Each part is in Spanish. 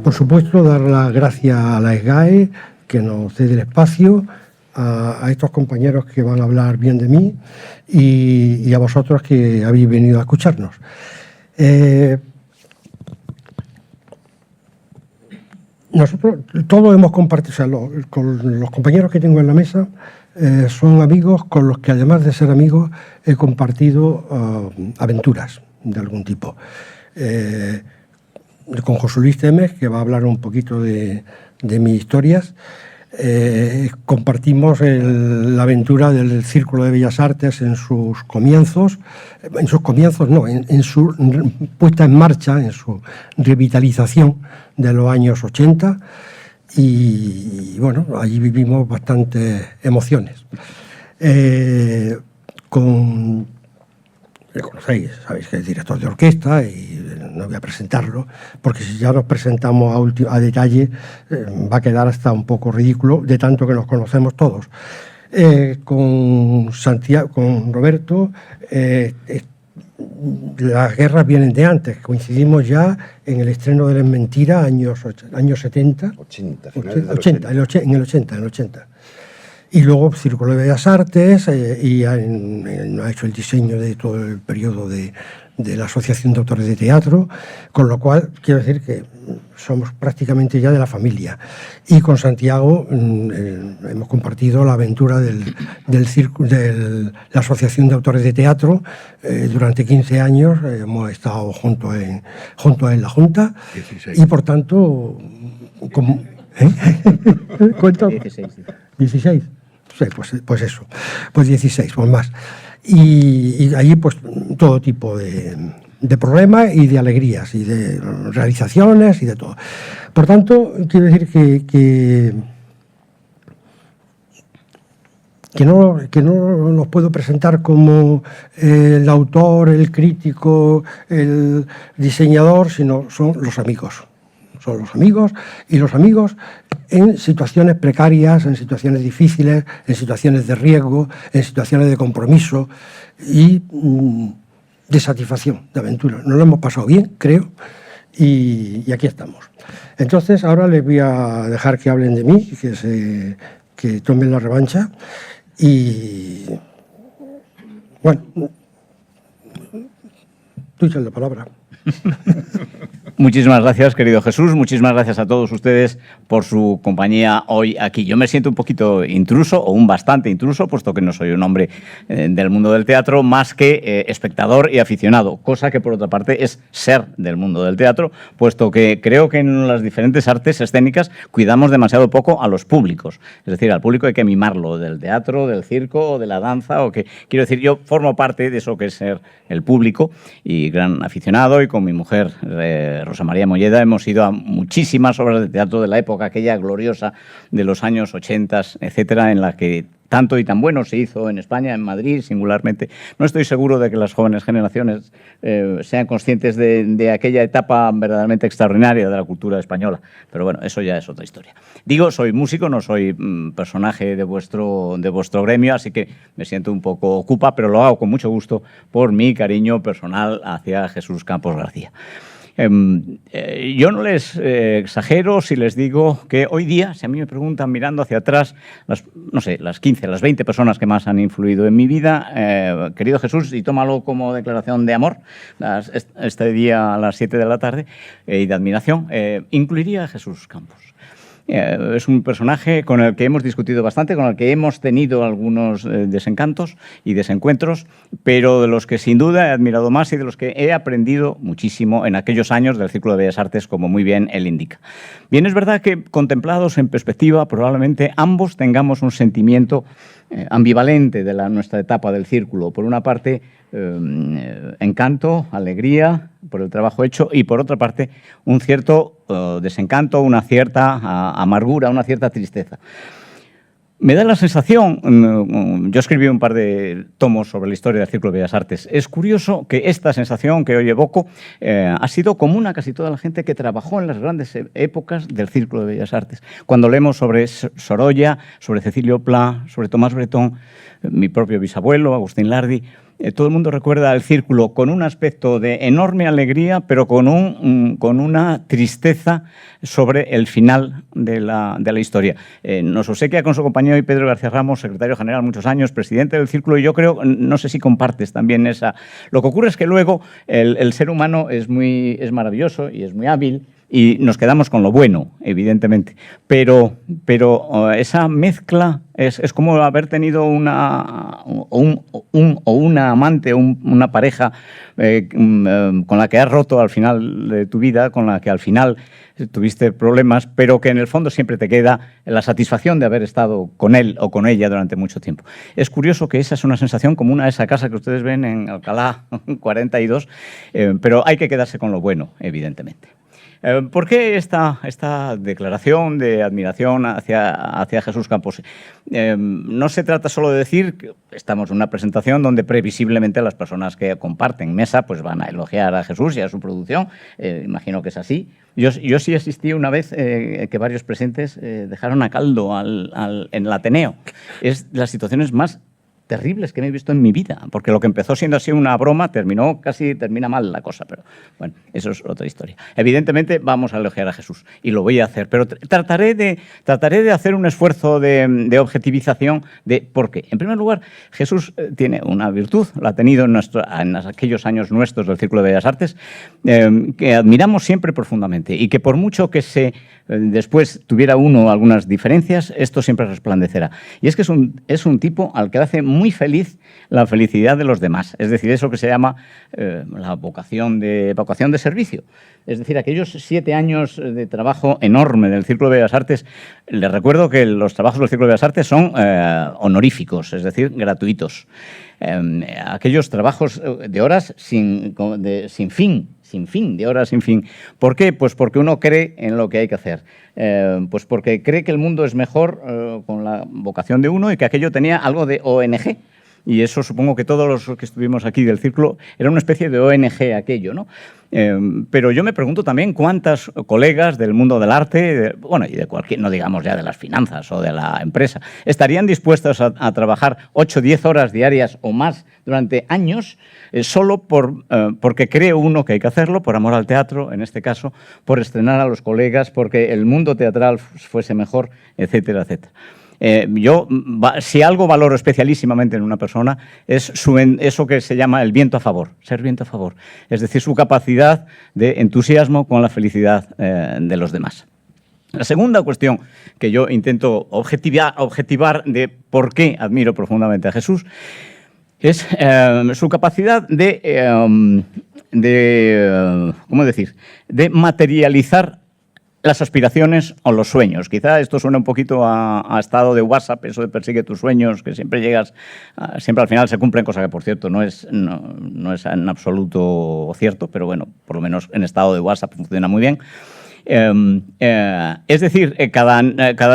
por supuesto, dar las gracias a la SGAE, que nos cede el espacio, a estos compañeros que van a hablar bien de mí y a vosotros que habéis venido a escucharnos. Nosotros todos hemos compartido, o sea, con los compañeros que tengo en la mesa, son amigos con los que, además de ser amigos, he compartido aventuras de algún tipo. Con José Luis Temes, que va a hablar un poquito de mis historias, compartimos la aventura del Círculo de Bellas Artes en sus comienzos, en su puesta en marcha, en su revitalización de los años 80, y bueno, allí vivimos bastantes emociones. Le conocéis, sabéis que es director de orquesta y no voy a presentarlo, porque si ya nos presentamos a detalle va a quedar hasta un poco ridículo, de tanto que nos conocemos todos. Con Santiago, con Roberto, las guerras vienen de antes, coincidimos ya en el estreno de Les Mentiras, años 70. 80, en el 80. Y luego Círculo de Bellas Artes, y ha hecho el diseño de todo el periodo de la Asociación de Autores de Teatro, con lo cual quiero decir que somos prácticamente ya de la familia. Y con Santiago hemos compartido la aventura de la Asociación de Autores de Teatro. Durante 15 años hemos estado juntos en la Junta. 16. Y por tanto... ¿Cuánto? 16. Sí, pues eso, pues 16, pues más. Y allí pues todo tipo de problemas y de alegrías y de realizaciones y de todo. Por tanto, quiero decir que no los puedo presentar como el autor, el crítico, el diseñador, sino son los amigos. Son los amigos, y los amigos en situaciones precarias, en situaciones difíciles, en situaciones de riesgo, en situaciones de compromiso y de satisfacción, de aventura. Nos lo hemos pasado bien, creo, y aquí estamos. Entonces, ahora les voy a dejar que hablen de mí, que tomen la revancha, y bueno, tú echas la palabra. Muchísimas gracias, querido Jesús. Muchísimas gracias a todos ustedes por su compañía hoy aquí. Yo me siento un poquito intruso, o un bastante intruso, puesto que no soy un hombre del mundo del teatro, más que espectador y aficionado, cosa que, por otra parte, es ser del mundo del teatro, puesto que creo que en las diferentes artes escénicas cuidamos demasiado poco a los públicos. Es decir, al público hay que mimarlo, del teatro, del circo o de la danza. Quiero decir, yo formo parte de eso que es ser el público, y gran aficionado, y con mi mujer, Rosa María Molleda, hemos ido a muchísimas obras de teatro de la época aquella gloriosa de los años 80, etcétera, en la que tanto y tan bueno se hizo en España, en Madrid singularmente. No estoy seguro de que las jóvenes generaciones sean conscientes de aquella etapa verdaderamente extraordinaria de la cultura española, pero bueno, eso ya es otra historia. Digo, soy músico, no soy personaje de vuestro gremio, así que me siento un poco ocupa, pero lo hago con mucho gusto por mi cariño personal hacia Jesús Campos García. Yo no les exagero si les digo que hoy día, si a mí me preguntan mirando hacia atrás, las 15, las 20 personas que más han influido en mi vida, querido Jesús, y tómalo como declaración de amor, este día a las 7 de la tarde, y de admiración, incluiría a Jesús Campos. Es un personaje con el que hemos discutido bastante, con el que hemos tenido algunos desencantos y desencuentros, pero de los que sin duda he admirado más y de los que he aprendido muchísimo en aquellos años del Círculo de Bellas Artes, como muy bien él indica. Bien, es verdad que contemplados en perspectiva, probablemente ambos tengamos un sentimiento ambivalente de nuestra etapa del Círculo. Por una parte, encanto, alegría por el trabajo hecho, y por otra parte un cierto desencanto, una cierta amargura, una cierta tristeza. Me da la sensación, yo escribí un par de tomos sobre la historia del Círculo de Bellas Artes, es curioso que esta sensación que hoy evoco ha sido común a casi toda la gente que trabajó en las grandes épocas del Círculo de Bellas Artes. Cuando leemos sobre Sorolla, sobre Cecilio Pla, sobre Tomás Bretón, mi propio bisabuelo, Agustín Lardi, todo el mundo recuerda el Círculo con un aspecto de enorme alegría, pero con una tristeza sobre el final de la historia. Nos obsequia con su compañero hoy Pedro García Ramos, secretario general muchos años, presidente del Círculo, y yo creo, no sé si compartes también esa... Lo que ocurre es que luego el ser humano es maravilloso y es muy hábil, y nos quedamos con lo bueno, evidentemente. Pero esa mezcla es como haber tenido una amante, una pareja con la que has roto al final de tu vida, con la que al final tuviste problemas, pero que en el fondo siempre te queda la satisfacción de haber estado con él o con ella durante mucho tiempo. Es curioso que esa es una sensación común a esa casa que ustedes ven en Alcalá 42, pero hay que quedarse con lo bueno, evidentemente. ¿Por qué esta declaración de admiración hacia Jesús Campos? No se trata solo de decir que estamos en una presentación donde previsiblemente las personas que comparten mesa pues van a elogiar a Jesús y a su producción. Imagino que es así. Yo sí asistí una vez que varios presentes dejaron a caldo en el Ateneo. Es de las situaciones más terribles que me he visto en mi vida, porque lo que empezó siendo así una broma termina mal la cosa, pero bueno, eso es otra historia. Evidentemente vamos a elogiar a Jesús y lo voy a hacer, pero trataré de hacer un esfuerzo de objetivización de por qué. En primer lugar, Jesús tiene una virtud, la ha tenido en aquellos años nuestros del Círculo de Bellas Artes, que admiramos siempre profundamente y que por mucho que después tuviera uno algunas diferencias, esto siempre resplandecerá. Y es que es un tipo al que hace muy feliz la felicidad de los demás. Es decir, eso que se llama la vocación de servicio. Es decir, aquellos 7 años de trabajo enorme del Círculo de Bellas Artes, les recuerdo que los trabajos del Círculo de Bellas Artes son honoríficos, es decir, gratuitos. Aquellos trabajos de horas sin fin, de horas sin fin. ¿Por qué? Pues porque uno cree en lo que hay que hacer. Pues porque cree que el mundo es mejor con la vocación de uno y que aquello tenía algo de ONG. Y eso supongo que todos los que estuvimos aquí del Círculo era una especie de ONG aquello, ¿no? Pero yo me pregunto también cuántas colegas del mundo del arte, y de cualquier, no digamos ya de las finanzas o de la empresa, estarían dispuestas a trabajar 8 o 10 horas diarias o más durante años solo porque cree uno que hay que hacerlo, por amor al teatro, en este caso, por estrenar a los colegas, porque el mundo teatral fuese mejor, etcétera, etcétera. Si algo valoro especialísimamente en una persona es eso que se llama el viento a favor, ser viento a favor. Es decir, su capacidad de entusiasmo con la felicidad de los demás. La segunda cuestión que yo intento objetivar de por qué admiro profundamente a Jesús es su capacidad de materializar las aspiraciones o los sueños. Quizá esto suena un poquito a estado de WhatsApp, eso de persigue tus sueños, que siempre siempre al final se cumplen, cosa que por cierto no es en absoluto cierto, pero bueno, por lo menos en estado de WhatsApp funciona muy bien. Es decir, cada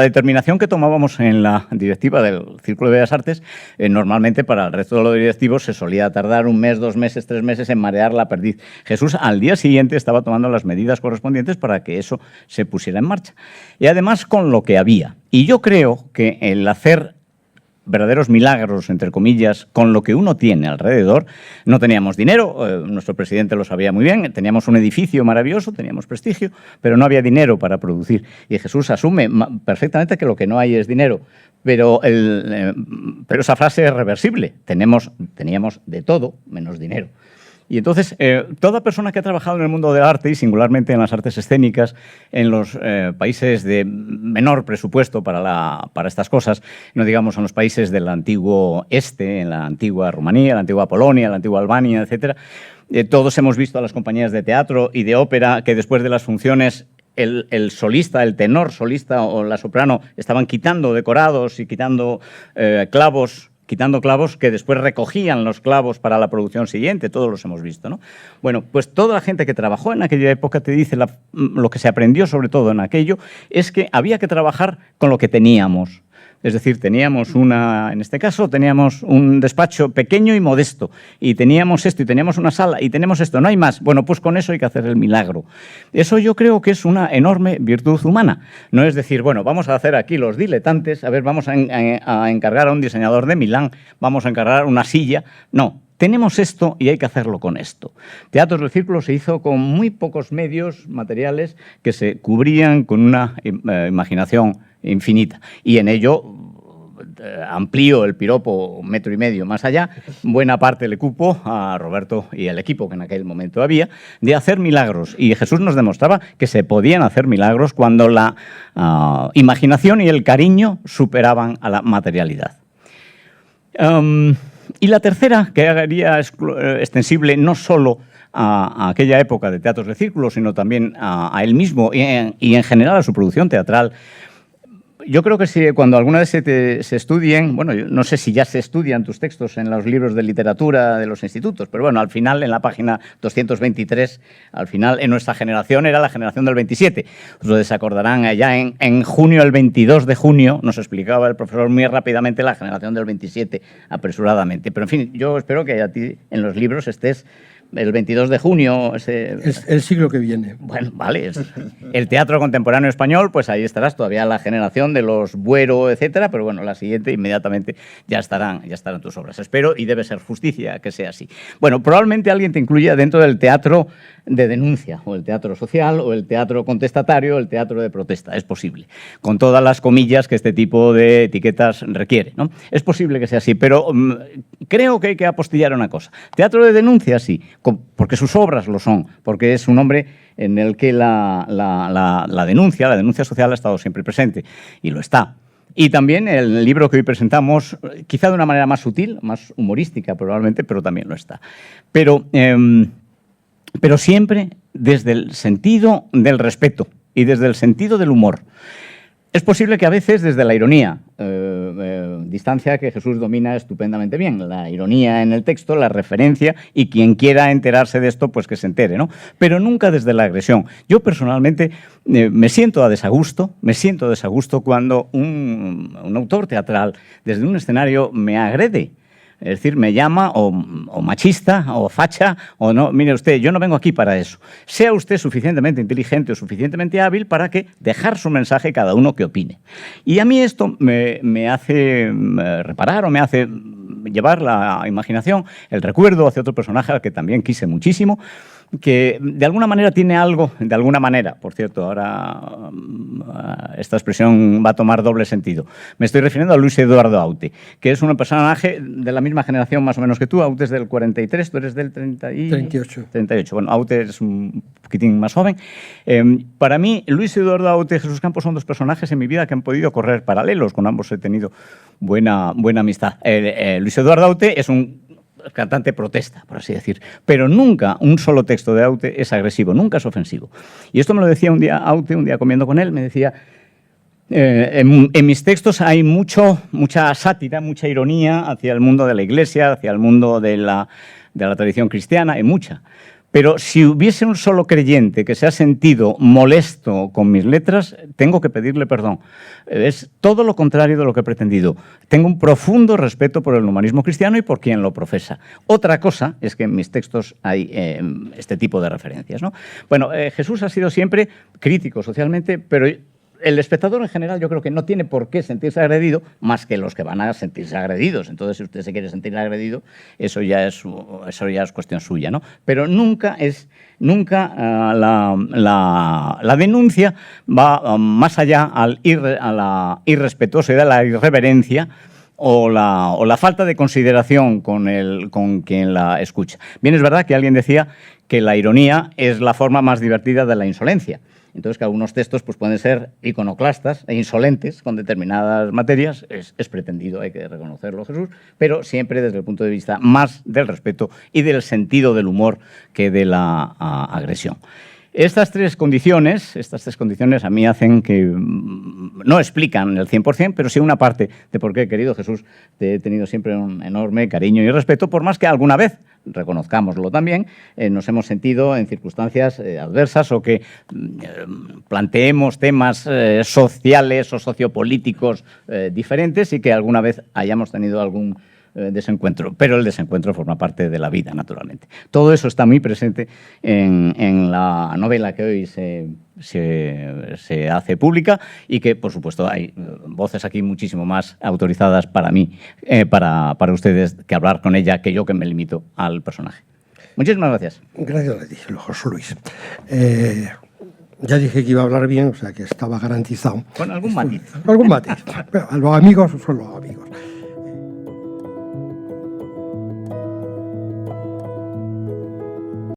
determinación que tomábamos en la directiva del Círculo de Bellas Artes, normalmente para el resto de los directivos se solía tardar 1 mes, 2 meses, 3 meses en marear la perdiz. Jesús al día siguiente estaba tomando las medidas correspondientes para que eso se pusiera en marcha. Y además con lo que había. Y yo creo que el hacer verdaderos milagros, entre comillas, con lo que uno tiene alrededor. No teníamos dinero, nuestro presidente lo sabía muy bien, teníamos un edificio maravilloso, teníamos prestigio, pero no había dinero para producir. Y Jesús asume perfectamente que lo que no hay es dinero. Pero esa frase es reversible. Teníamos de todo menos dinero. Y entonces, toda persona que ha trabajado en el mundo del arte y singularmente en las artes escénicas, en los países de menor presupuesto para estas cosas, no digamos en los países del antiguo este, en la antigua Rumanía, la antigua Polonia, la antigua Albania, etcétera, todos hemos visto a las compañías de teatro y de ópera que después de las funciones el solista, el tenor solista o la soprano estaban quitando decorados y quitando clavos que después recogían los clavos para la producción siguiente, todos los hemos visto, ¿no? Bueno, pues toda la gente que trabajó en aquella época te dice lo que se aprendió sobre todo en aquello es que había que trabajar con lo que teníamos. Es decir, en este caso teníamos un despacho pequeño y modesto, y teníamos esto, y teníamos una sala, y tenemos esto, no hay más. Bueno, pues con eso hay que hacer el milagro. Eso yo creo que es una enorme virtud humana. No es decir, bueno, vamos a hacer aquí los diletantes, a ver, vamos a encargar a un diseñador de Milán, vamos a encargar una silla. No, tenemos esto y hay que hacerlo con esto. Teatros del Círculo se hizo con muy pocos medios materiales que se cubrían con una imaginación infinita. Y en ello amplío el piropo 1,5 metros más allá, buena parte le cupo a Roberto y el equipo que en aquel momento había, de hacer milagros. Y Jesús nos demostraba que se podían hacer milagros cuando la imaginación y el cariño superaban a la materialidad. Y la tercera, que haría extensible no solo a aquella época de Teatros de Círculo, sino también a él mismo y en general a su producción teatral. Yo creo que si cuando alguna vez se estudien, bueno, yo no sé si ya se estudian tus textos en los libros de literatura de los institutos, pero bueno, al final, en la página 223, al final, en nuestra generación era la generación del 27. Ustedes acordarán, allá en junio, el 22 de junio, nos explicaba el profesor muy rápidamente la generación del 27, apresuradamente. Pero, en fin, yo espero que a ti en los libros estés el 22 de junio. Es el siglo que viene. Bueno, vale. El teatro contemporáneo español, pues ahí estarás todavía la generación de los Buero, etcétera, pero bueno, la siguiente inmediatamente ya estarán tus obras. Espero, y debe ser justicia que sea así. Bueno, probablemente alguien te incluya dentro del teatro de denuncia, o el teatro social, o el teatro contestatario, o el teatro de protesta. Es posible, con todas las comillas que este tipo de etiquetas requiere, ¿no? Es posible que sea así, pero creo que hay que apostillar una cosa. Teatro de denuncia, sí, porque sus obras lo son, porque es un hombre en el que la denuncia social ha estado siempre presente, y lo está. Y también el libro que hoy presentamos, quizá de una manera más sutil, más humorística probablemente, pero también lo está. Pero siempre desde el sentido del respeto y desde el sentido del humor. Es posible que a veces desde la ironía, distancia que Jesús domina estupendamente bien, la ironía en el texto, la referencia, y quien quiera enterarse de esto, pues que se entere, ¿no? Pero nunca desde la agresión. Yo personalmente me siento desagusto cuando un autor teatral desde un escenario me agrede. Es decir, me llama o machista o facha o no. Mire usted, yo no vengo aquí para eso. Sea usted suficientemente inteligente o suficientemente hábil para que dejar su mensaje cada uno que opine. Y a mí esto me hace reparar o me hace llevar la imaginación, el recuerdo hacia otro personaje al que también quise muchísimo, que de alguna manera tiene algo, de alguna manera, por cierto, ahora esta expresión va a tomar doble sentido. Me estoy refiriendo a Luis Eduardo Aute, que es un personaje de la misma generación más o menos que tú. Aute es del 43, tú eres del 38. Bueno, Aute es un poquitín más joven. Para mí, Luis Eduardo Aute y Jesús Campos son dos personajes en mi vida que han podido correr paralelos, con ambos he tenido buena amistad. Luis Eduardo Aute es un cantante protesta, por así decir, pero nunca un solo texto de Aute es agresivo, nunca es ofensivo. Y esto me lo decía un día Aute, un día comiendo con él, me decía, en mis textos hay mucha sátira, mucha ironía hacia el mundo de la Iglesia, hacia el mundo de la tradición cristiana, hay mucha. Pero si hubiese un solo creyente que se ha sentido molesto con mis letras, tengo que pedirle perdón. Es todo lo contrario de lo que he pretendido. Tengo un profundo respeto por el humanismo cristiano y por quien lo profesa. Otra cosa es que en mis textos hay este tipo de referencias, ¿no? Bueno, Jesús ha sido siempre crítico socialmente, pero el espectador en general yo creo que no tiene por qué sentirse agredido más que los que van a sentirse agredidos. Entonces, si usted se quiere sentir agredido, eso ya es cuestión suya, ¿no? Pero nunca la denuncia va más allá a la irrespetuosidad, a la irreverencia o la falta de consideración con quien la escucha. Bien, es verdad que alguien decía que la ironía es la forma más divertida de la insolencia. Entonces, que algunos textos pues, pueden ser iconoclastas e insolentes con determinadas materias, es pretendido, hay que reconocerlo, Jesús, pero siempre desde el punto de vista más del respeto y del sentido del humor que de la agresión. Estas tres condiciones a mí hacen que no explican el 100%, pero sí una parte de por qué, querido Jesús, te he tenido siempre un enorme cariño y respeto, por más que alguna vez, reconozcámoslo también, nos hemos sentido en circunstancias adversas o que planteemos temas sociales o sociopolíticos diferentes y que alguna vez hayamos tenido algún desencuentro, pero el desencuentro forma parte de la vida, naturalmente. Todo eso está muy presente en la novela que hoy se se hace pública y que, por supuesto, hay voces aquí muchísimo más autorizadas para mí, para ustedes, que hablar con ella que yo, que me limito al personaje. Muchísimas gracias. Gracias a ti, José Luis. Ya dije que iba a hablar bien, o sea que estaba garantizado. Con algún matiz. Algún matiz. Pero los amigos son los amigos.